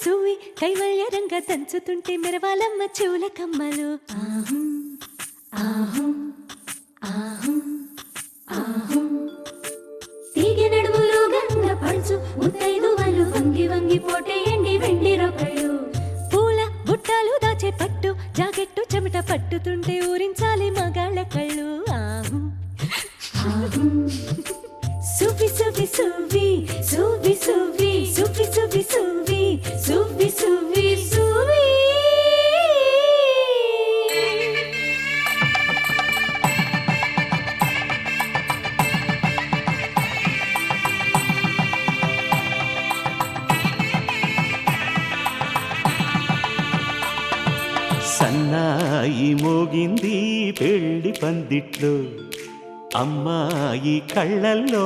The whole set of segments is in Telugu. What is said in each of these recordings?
సూవి కైవల్య రంగ దంచుతుంటే మెరవాలమ్మ చెవుల కమ్మలు. తీగ నడుములు గంగ పంచు ముత్తైదువలు వంగి వంగి పోటేయండి వెండి రొకళ్ళు. పూల బుట్టాలు దాచే పట్టు జాకెట్టు చెమట పట్టుతుంటే ఊరించాలి మగాళ్ళ కళ్ళు. సువి సువి సువి సువి సువి సువి సువి సువి సువి సువి సువి. సన్నాయి మోగింది పెళ్లి పందిట్లో, అమ్మాయి కళ్ళల్లో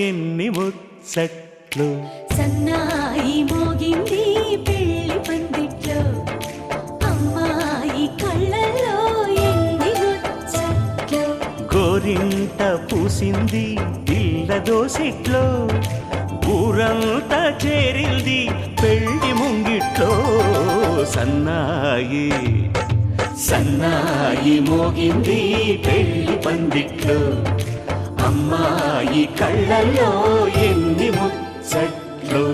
ఎన్ని ముచ్చట్లు. సన్నాయి మోగింది పెళ్లి పందిట్లో, అమ్మాయి కళ్ళల్లో ఎన్ని ముచ్చట్లు. గోరింట పూసింది పిల్ల దోసిట్లో, ఊరంతా చేరింది పెళ్లి ముంగిట్లో. సన్నాయి సన్నాయి మోగింది పెళ్లి పందిట్లో, అమ్మాయి కళ్ళల్లో ఎన్ని ముచ్చట్లు.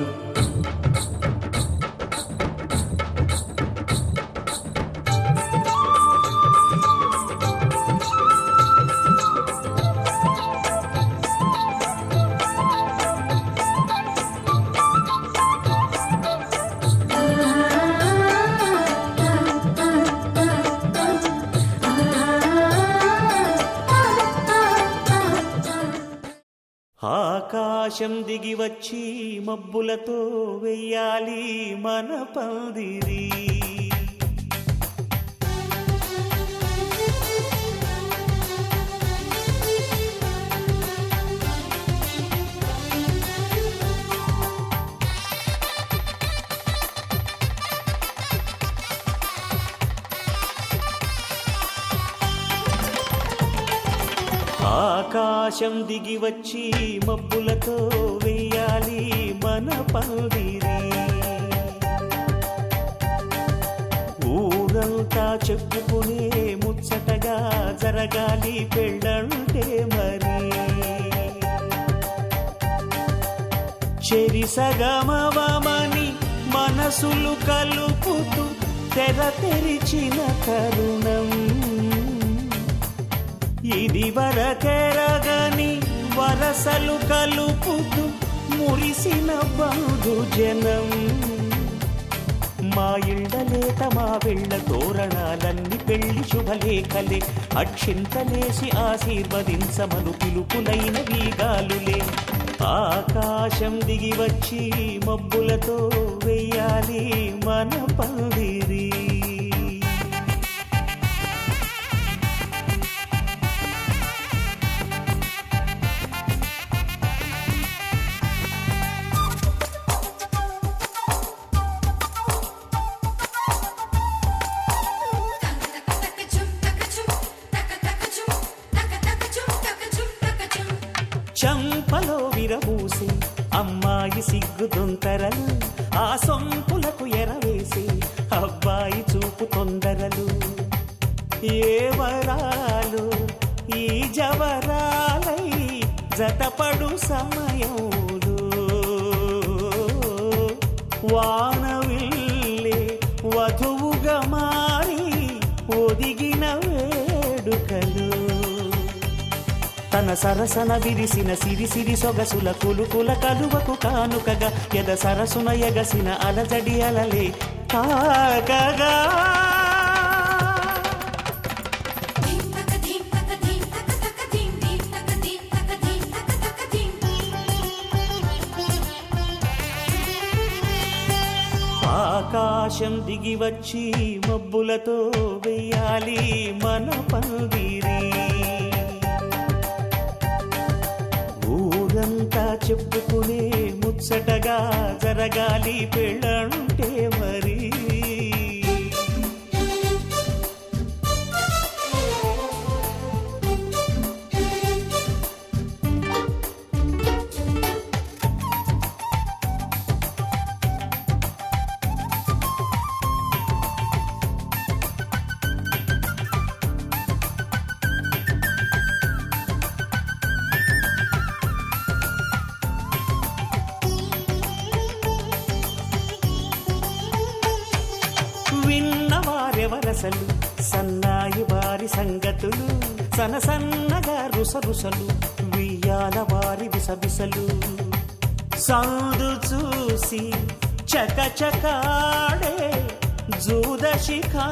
ఆకాశం దిగి వచ్చి మబ్బులతో వెయ్యాలి మన పందిరి. ఆకాశం దిగి వచ్చి మబ్బులతో వెయ్యాలి మన పందిరి. ఊరంతా చెప్పుకునే ముచ్చటగా జరగాలి పెళ్ళంటే మరి. చెరిసగమవమని మనసులు కలుపుతూ తెర తెరిచిన తరుణం, ఇది వరకెరగని వరసలు కలుపుతూ మురిసిన బంధుజనం. మా ఇళ్ళలేత మా వెళ్ళ తోరణాలన్నీ పెళ్లి శుభలేఖలే, అక్షింతలేసి ఆశీర్వదించమను పిలుపులైన వీగాలులే. ఆకాశం దిగి వచ్చి మబ్బులతో వెయ్యాలి మన పందిరి. చంపలో విరబూసి అమ్మాయి సిగ్గుదొంతరలు, ఆ సొంపులకు ఎరవేసి అబ్బాయి చూపు తొందరలు. ఏ వరాలు ఈ జవరాలై జతపడు సమయంలో, వానవిల్లే వధువుగా మారి ఒదిగిన వేడుకలు. తన సరసన విరిసిన సిరిసిరి సొగసుల కులుకుల కలువకు కానుకగా, ఎద సరసున ఎగసిన అలజడి అలలే తాకగా. ఆకాశం దిగి వచ్చి మబ్బులతో వెయ్యాలి మన పందిరి. ఊరంతా చెప్పుకునే ముచ్చటగా జరగాలి పెళ్ళంటే మరి. సిసలు సన్నాయి వారి సంగతులు సనసన్నగా రుసరుసలు వియ్యాల వారి విసవిసలు సందు చూసి చకచకాడే జూదశిఖామణులు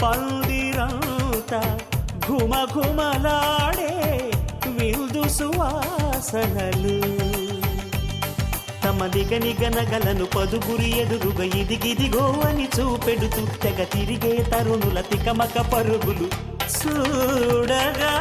పందిరంతా ఘుమఘుమలాడే విందు సువాసనలు తమ నిగనిగనగలను పదుగురి ఎదురుగా ఇదిగిదిగో అని చూపెడుతూ తెగ తిరిగే తరుణుల తికమక పరుగులు చూడగా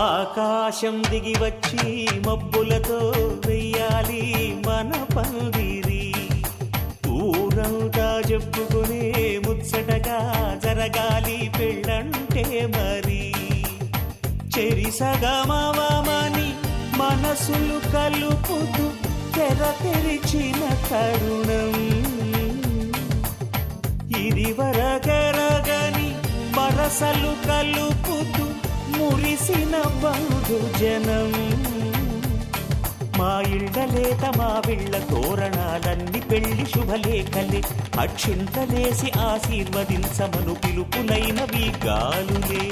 ఆకాశం దిగి వచ్చి మబ్బులతో వెయ్యాలి మన పందిరి ఊరంతా చెప్పుకునే ముచ్చటగా జరగాలి పెళ్ళంటే మరి చెరిసగమవమని మనసులు కలుపుతూ తెర తెరిచిన తరుణం ఇది వరకెరగని వరసలు కలుపుతూ మురిసిన బంధుజనం మా ఇళ్ళలేత మా విళ్ళ తోరణాలన్నీ పెళ్లి శుభలేఖలే అక్షింతలేసి ఆశీర్వదించమను పిలుపులైనవి గాలులే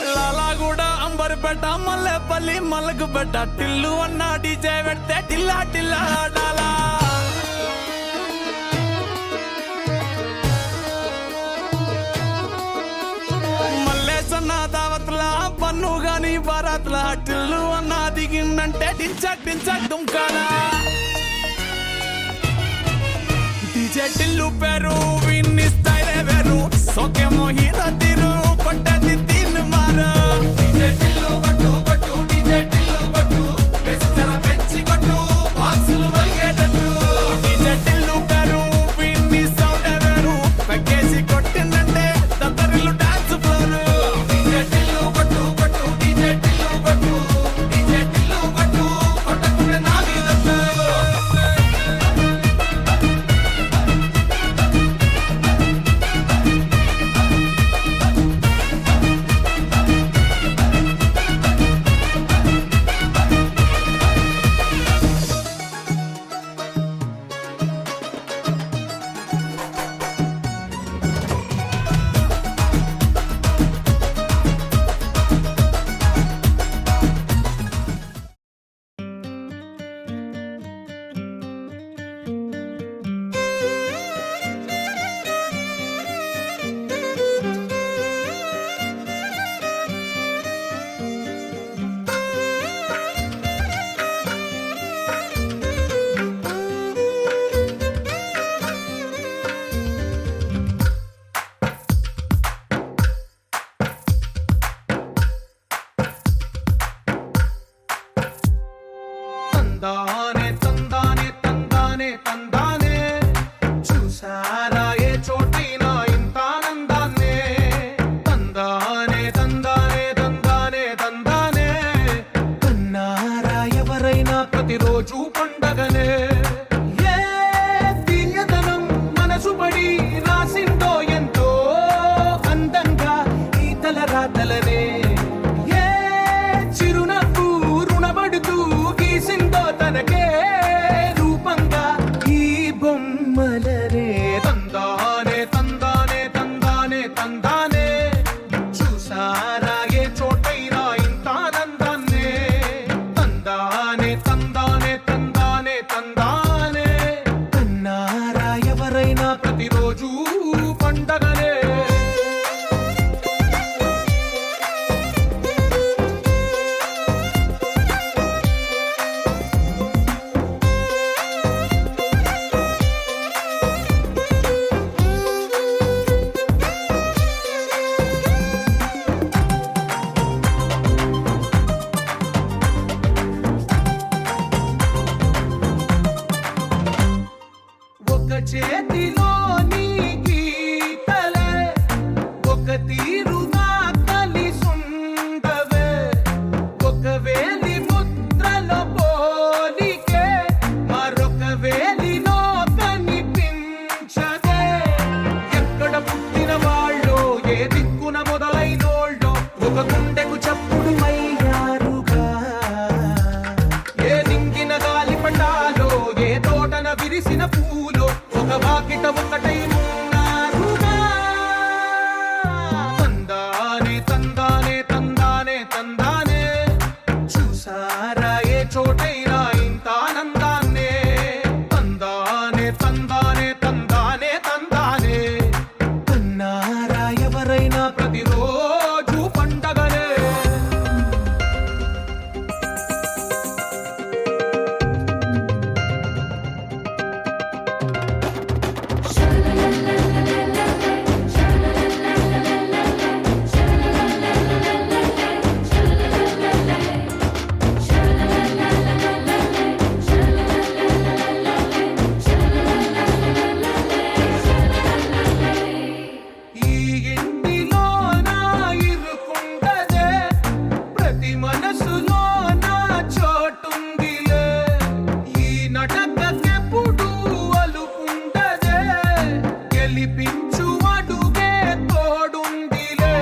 లాలాగూడ అంబర్పేట మల్లెపల్లి మలకుపేట టిల్లు అన్న డీజే పెడితే టిల్లా టిల్లా ఆడాలా మల్లేసన్న దావత్ల పన్ను గాని బారాత్ల టిల్లు అన్న దిగిందంటే టించక్ టించక్ దుంకాలా డీజే టిల్లు పేరు విన్ని స్టైలే వేరు సోకేమో హీరో తీరు కొట్టది తీన్ మారు డీజే టిల్లు కొట్టు కొట్టు డీజే టిల్లు కొట్టు వెచ్చర పెంచి కొట్టు బాక్సులు వలిగేటట్టు డీజే టిల్లు పేరు విన్ని సౌండ్ వేరు పక్కేసి కొట్టిందంటే దత్తరిల్లు డాన్స్ ఫ్లోర్ డీజే టిల్లు కొట్టు కొట్టు డీజే టిల్లు కొట్టు డీజే టిల్లు కొట్టు కొట్టకుంటే నా మీదట్టు తీరుగా కలిసుండవే ఒక వేలి ముద్రలో పోలికే మరొక వేలిలో కనిపించదే ఎక్కడ పుట్టిన వాళ్ళో ఏ దిక్కున మొదలైనోళ్ళో ఒక గుండెకు చప్పుడు అయ్యారుగా ఏ నింగిన గాలి పటాలో ఏ తోటన విరిసిన పూలో ఒక వాకిట ఒకటై ఉన్నారుగా తందానే తందానే తందానే తందానే చూసారా ఏ చోటైనా ఇంత ఆనందాన్నే తందానే తందానే తందానే తందానే కన్నారా ఎవరైనా ప్రతిరోజు పండగనే ఈ ఇంటిలో నా ఇరుకుండదే ప్రతి మనసులో నా చోటుందిలే ఈ నటకెప్పుడు అలుపుండదే గెలిపించు అడుగే తోడుందిలే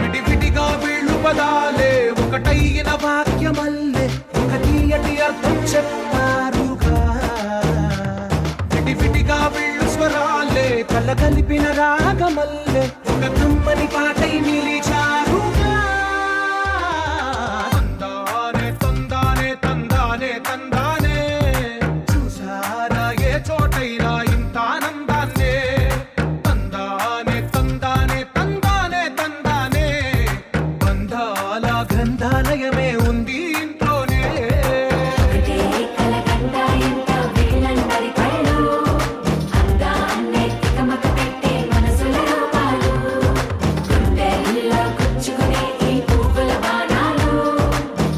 విడివిడిగా వీళ్ళు పదాలే ఒకటైన వాక్యమల్లే ఒక తీయటి అర్థం చెప్పారుగా విడివిడిగా వీళ్ళు స్వరాలే కల కలిపిన రాగమల్లే ఒక కమ్మని పాటై నిలిచారుగా తందానే తందానే తందానే తందానే చూసారా ఏ చోటైనా ఇంత ఆనందాన్నే తందానే తందానే తందానే తందానే బంధాల గ్రంథాలయమే ఉంది ఇంట్లోనే ఒకటే కలగంట ఎంత వీళ్ళందరి కళ్ళు అందాన్నే తికమక పెట్టే మనసుల రూపాలు గుండెల్లో గుచ్చుకునే ఈ పువ్వుల బాణాలు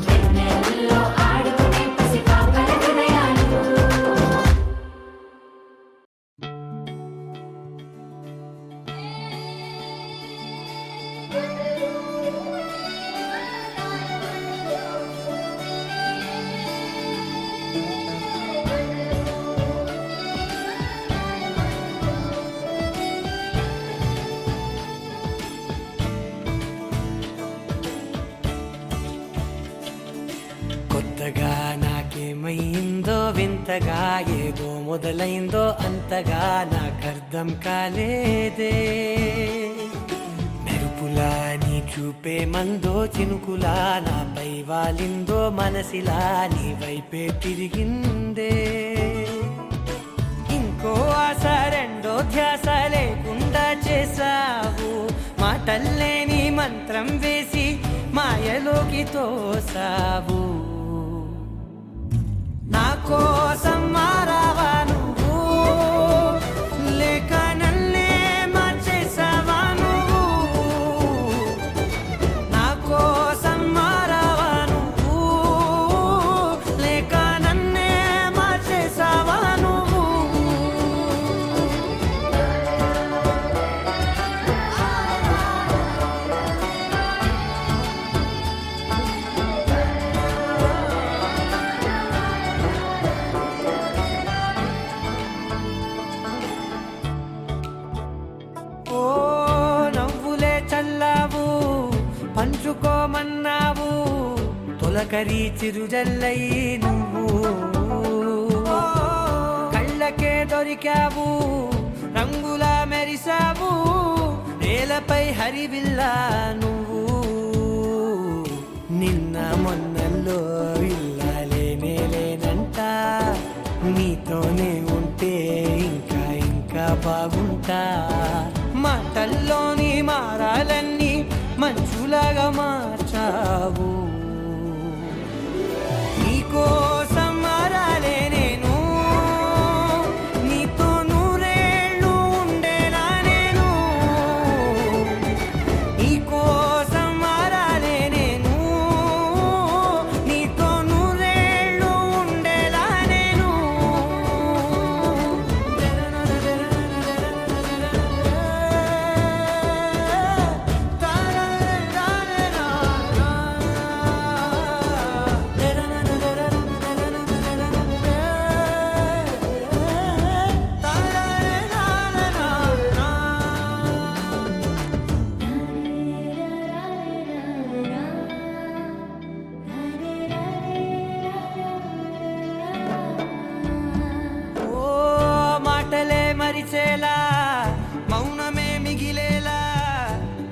వెన్నెల్లో ఆడుకునే పసిపాపల హృదయాలు కొత్తగా నాకేమైందో వింతగా ఏదో మొదలైందో అంతగా నాకర్థం కాలేదే మెరుపులా నీ చూపే మందో చినుకులా నాపై వాలిందో మనసిలా నీ వైపే తిరిగిందే ఇంకో ఆశ రెండో ధ్యాస లేకుండా చేసావు మాటల్లే నీ మంత్రం వేసి మాయలోకి తోసావు నా కోసం మారావా నువ్వు లేక నన్నే మార్చేసావా నువ్వు నా కోసం మారావా నువ్వు లేక నన్నే మార్చేసావా నువ్వు ఓ నవ్వులే చల్లావు పంచుకోమన్నావు తొలకరి చిరుజల్లై నువ్వు కళ్ళకే దొరికావు రంగులా మెరిసావు నేలపై హరివిల్లా నువ్వు నిన్న మొన్నల్లో ఇల్లాలేనే లేనంట నీతోనే ఉంటే ఇంకా ఇంకా బాగుంటా మాటల్లోని మారాలన్నీ మంచులాగా మార్చావు నీకోసం మారాలే నేను నీతో నూరేళ్ళు ఉండేలా నేను నీకోసం మారాలే నేను నీతో నూరేళ్ళు ఉండేలా నేను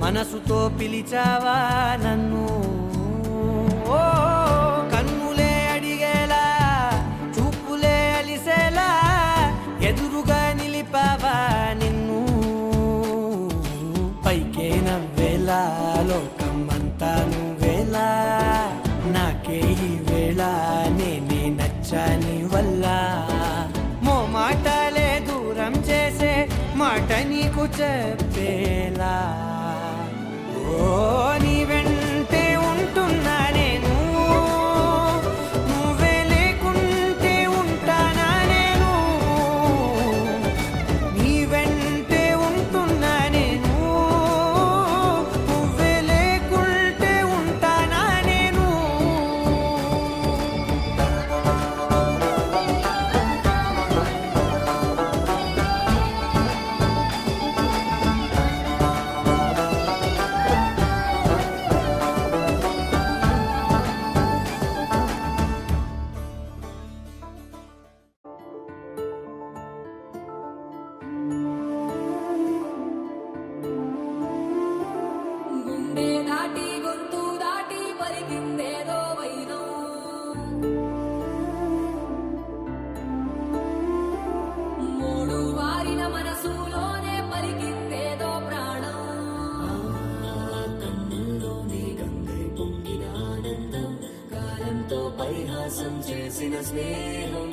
మనసుతో పిలిచావా నన్ను ఓ కన్నులే అడిగేలా చూపులే అలిసేలా ఎదురుగా నిలిపావా నిన్ను పైకే నవ్వేలా లోకమంతా నువ్వేలా నాకే ఈ వేళ నేనే నచ్చాని వల్ల మో మాటలే దూరం చేసే మాట నీకు చెప్పేలా ఓ నీ వెంటే ఉంటున్నా నేను నువ్వే లేకుంటే ఉంటానా నేను నీ వెంటే ఉంటున్నా నేను నువ్వే లేకుంటే ఉంటానా నేను గుండె దాటి గొంతు దాటి పలికిందేదో వైనం మూడు వారిన మనసులోనే పలికిందేదో ప్రాణం కన్నుల్లోని గంగై పొంగిన ఆనందం కాలంతో పరిహాసం చేసిన స్నేహం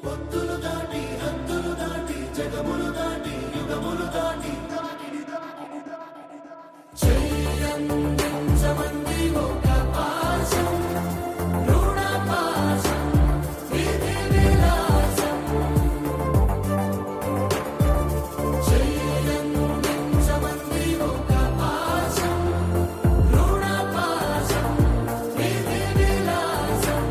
భక్తులు దాటి హద్దులు దాటి జగములు దాటి యుగములు దాటి చెయ్యందించమంది ఒక పాశం రుణ పాశం విధి విలాసం చెయ్యందించమంది ఒక పాశం రుణ పాశం విధి విలాసం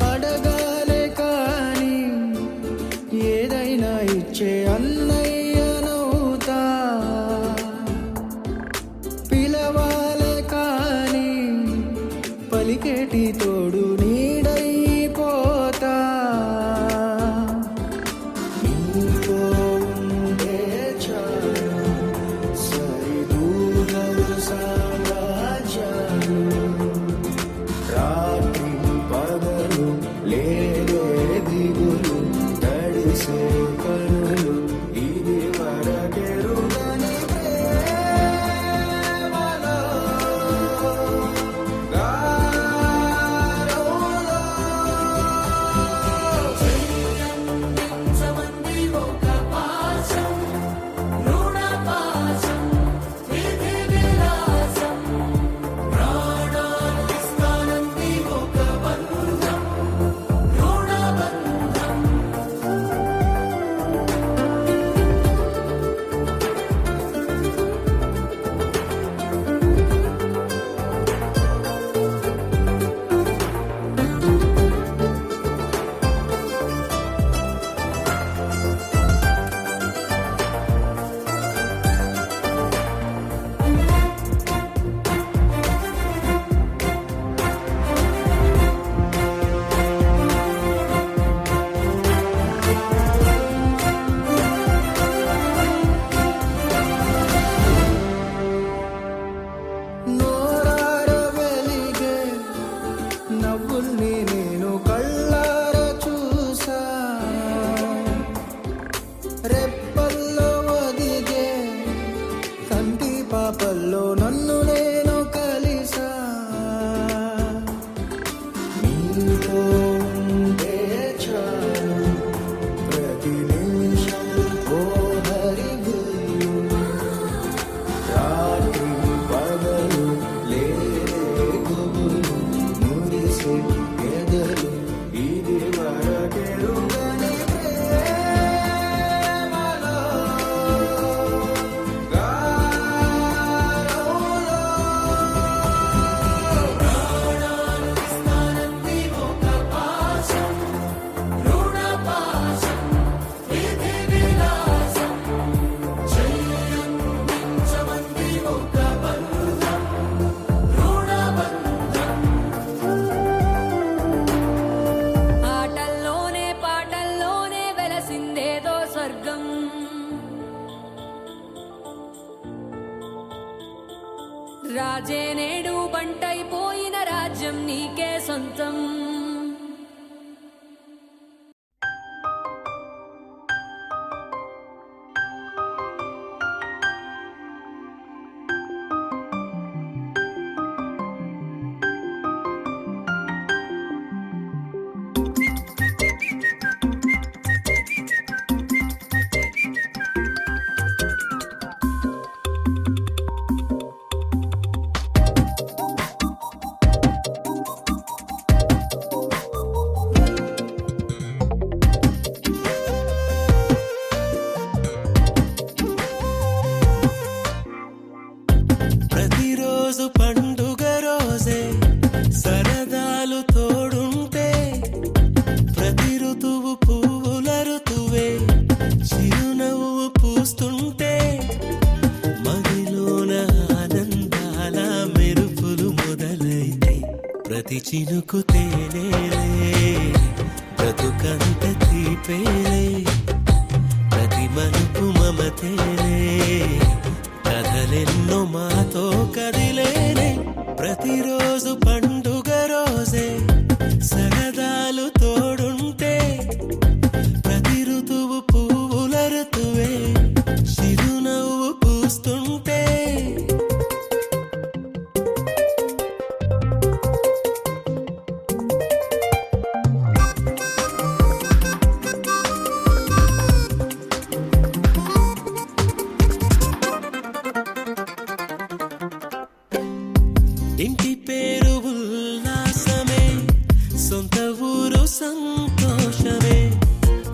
అడగాలే కాని ఏదైనా ఇచ్చే అన్నయ్యనవుతా పిలవాలే కాని పలికేటి తోడు నీడైపోతా నీతో ఉంటే చాలు సరిదూరవు సామ్రాజ్యాలు రాత్రి పగలు లేదే దిగులు తడిసే కనులు ఇది వరకెరుగని ప్రేమలో గారో మంటైపోయిన రాజ్యం నీకే సొంతం. ప్రతిరోజు పండుగ రోజే సరదాలు తోడుంటే ప్రతి ఋతువు పువ్వుల ఋతువే చిరునవ్వు పూస్తుంటే మదిలోన ఆనందాల మెరుపులు మొదలైతే ప్రతి చినుకు తేనేలే బ్రతుకంత తీపేలే ప్రతి మలుపు మమతేలే కథలెన్నో మాతో కదిలేనే ప్రతిరోజు పండుగ రోజే సరదాలు తోడుంటే ప్రతి ఋతువు పువ్వుల ఋతువే చిరునవ్వు పూస్తుంటే ఇంటి పేరు ఉల్లాసమే సొంత ఊరు సంతోషమే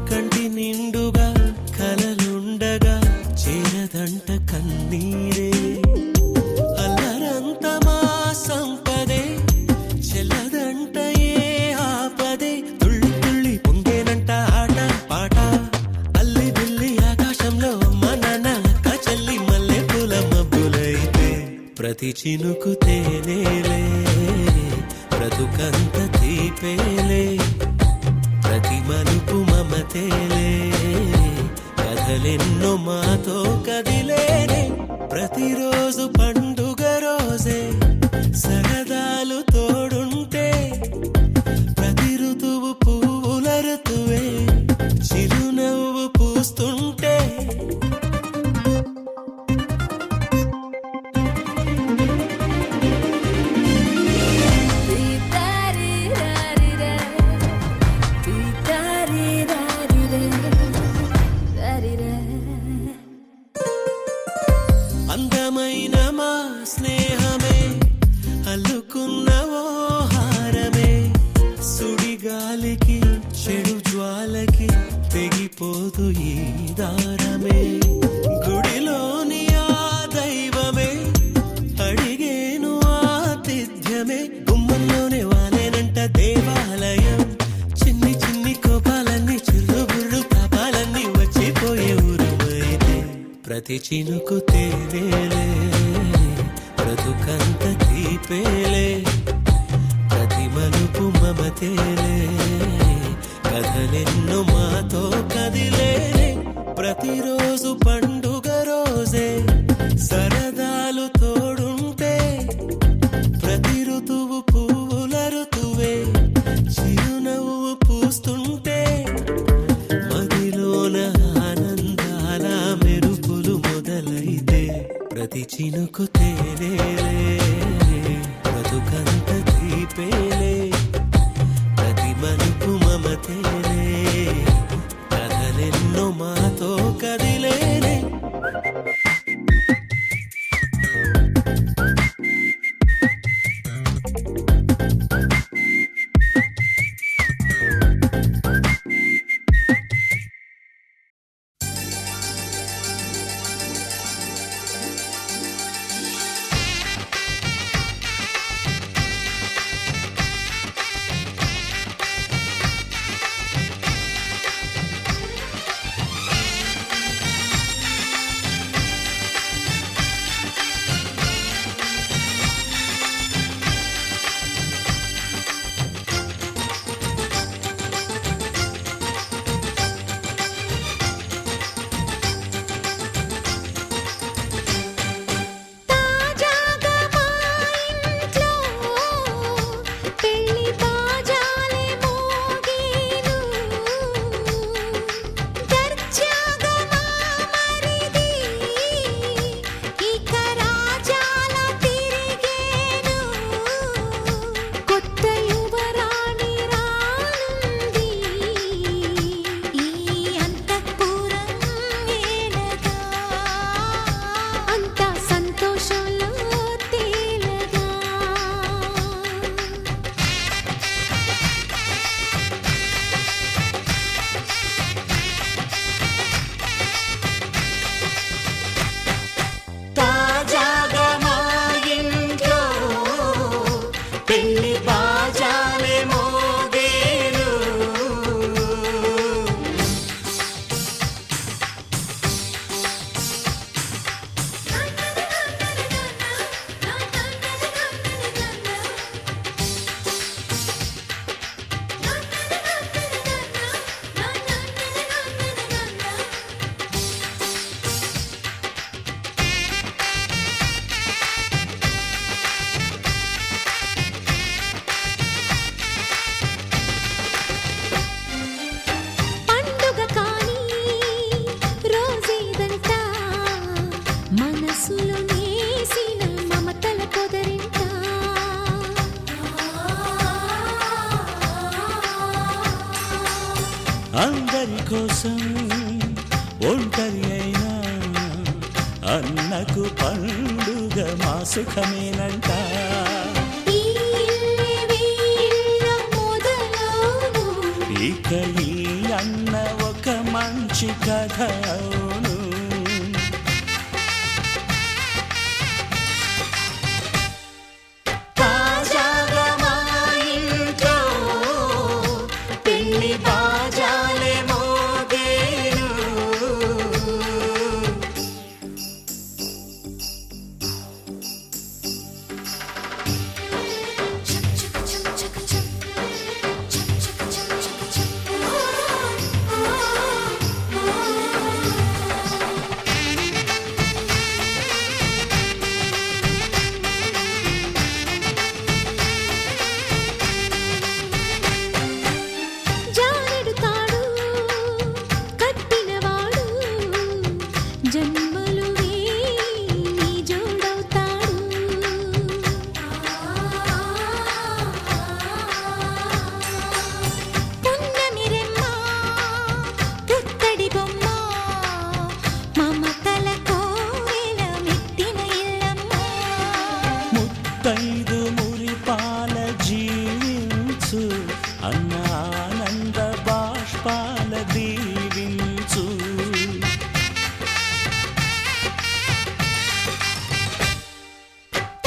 కంటి నిండుగా కలలుండగా చేరదంట కన్నీరే అల్లరంత మా సంపదే చెల్లదంట ఏ ఆపదే తుళ్ళి తుళ్ళి పొంగేనంట ఆట పాట అల్లి బిల్లి ఆకాశంలో అమ్మ నాన్న అక్క చెల్లి మల్లె పూల మబ్బులైతే ప్రతి చినుకు తేనేలే బ్రతుకంత తీపేలే ప్రతి మలుపు మమతేలే కథలెన్నో మాతో కదిలేనే ప్రతిరోజు పండుగ రోజే సరదాలు తోడుంటే ప్రతి ఋతువు పువ్వుల ఋతువే చిరునవ్వు పూస్తుంటే అందమైన మా స్నేహమే అల్లుకున్న ఓ హారమే సుడిగాలికి చెడు జ్వాలకి తెగిపోదు ఈ దారమే గుడిలోని ఆ దైవమే అడిగేను ఆతిథ్యమే గుమ్మంలోనే వాలేనంట దేవాలయం చిన్ని చిన్ని కోపాలన్నీ చిల్లుబుర్రు పాపాలన్నీ వచ్చిపోయే ఊరుమైతే ప్రతి చినుకు తేనేలే బ్రతుకంత తీపేలే ప్రతి మలుపు మమతేలే కథలెన్నో మాతో కదిలేనే ప్రతిరోజు పండుగ రోజే సరదాలు తోడుంటే ప్రతి ఋతువు పువ్వుల ఋతువే చిరునవ్వు పూస్తుంటే మదిలోన ఆనందాల మెరుపులు మొదలైతే ప్రతి చినుకు తేనేలే బ్రతుకంత తీపేలే ప్రతి మలుపు మమతేలే కథలెన్నో మాతో కదిలేనే అందరి కోసం ఒంటరి అయినా అన్నకు పండుగ మా సుఖమేనంట. ఈ ఇల్లే వీళ్ళ మొదలవును. ఇక ఈ అన్న ఒక మంచి కథ అవును. తాజాగా మా ఇంట్లో పెళ్లి బాజాలే మోగేను. జానెడు తాడు కట్టినవాడు జన్మలు నీ జోడవుతాడు. పున్నమిరెమ్మ పుత్తడి బొమ్మ మమతల కోవెల మెట్టిన ఇల్లమ్మ. ముత్తైదు మురిపాల జీవించు అన్న ఆనంద బాష్పాల దీవించు.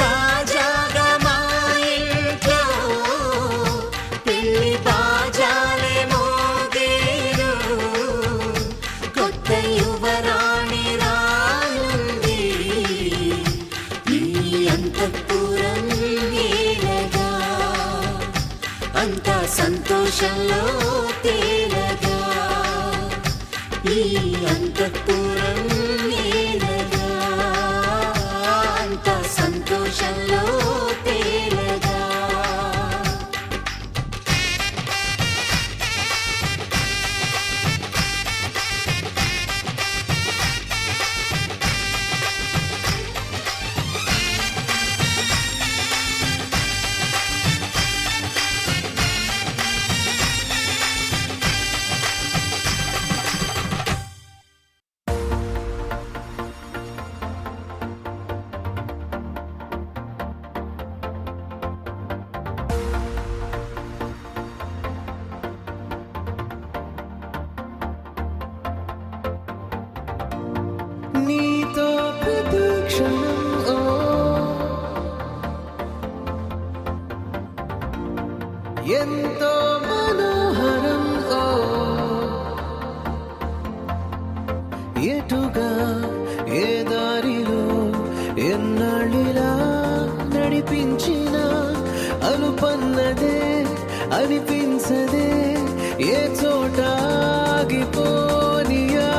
తాజాగా మా ఇంట్లో పెళ్లి బాజాలే మోగేను. కొత్త యువరాణి రానుంది ఈ అంతఃపురం ఏలగా. అంతా సంతోషంలో తేలగా ఈ అంతఃపురం ఏలగా. అంతా సంతోషంలో తేలగా. నీతో ప్రతి క్షణం ఎంతో మనోహరం ఎటుగా ఏ దారిలో ఎన్నాళ్ళిలా నడిపించిన అలుపన్నదే అనిపించదే ఏ చోట ఆగిపోనియా.